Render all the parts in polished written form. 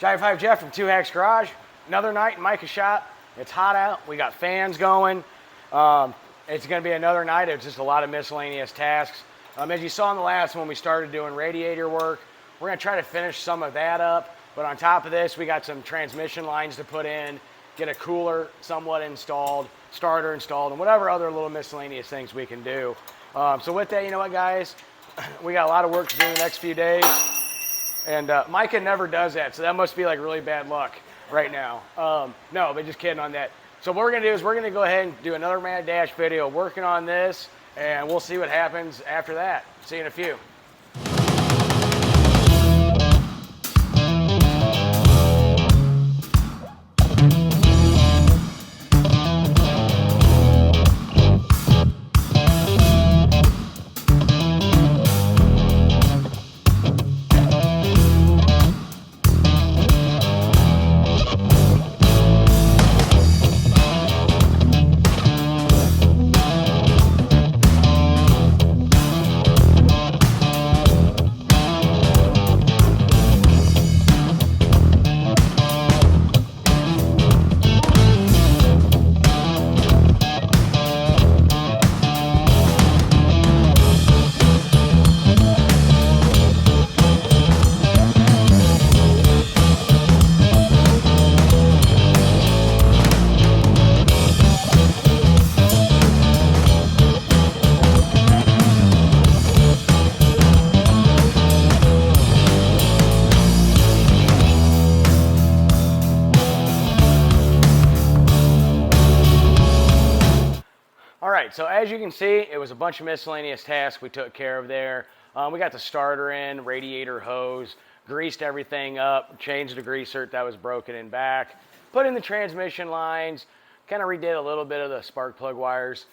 Giant 5 Jeff from Two Hacks Garage. Another night in Micah's shop. It's hot out. We got fans going. It's going to be another night of just a lot of miscellaneous tasks. As you saw in the last one, we started doing radiator work. We're going to try to finish some of that up. But on top of this, we got some transmission lines to put in, get a cooler somewhat installed, starter installed, and whatever other little miscellaneous things we can do. So with that, you know what, guys? We got a lot of work to do in the next few days. And Micah never does that, so that must be like really bad luck right now. No, but just kidding on that. So what we're gonna do is we're gonna go ahead and do another Mad Dash video working on this, and we'll see what happens after that. See you in a few. All right, so as you can see, it was a bunch of miscellaneous tasks we took care of there. We got the starter in, radiator hose, greased everything up, changed the greaser that was broken in back, put in the transmission lines, kind of redid a little bit of the spark plug wires,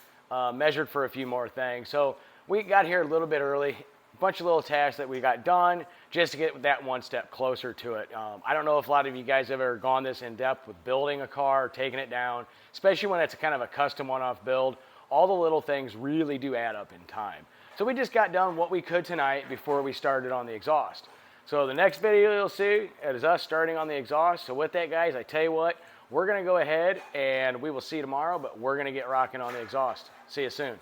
measured for a few more things. So we got here a little bit early, a bunch of little tasks that we got done just to get that one step closer to it. I don't know if a lot of you guys have ever gone this in depth with building a car, taking it down, especially when it's a kind of a custom one-off build. All the little things really do add up in time. So we just got done what we could tonight before we started on the exhaust. So the next video you'll see is us starting on the exhaust. So with that, guys, I tell you what, we're gonna go ahead and we will see you tomorrow, but we're gonna get rocking on the exhaust. See you soon.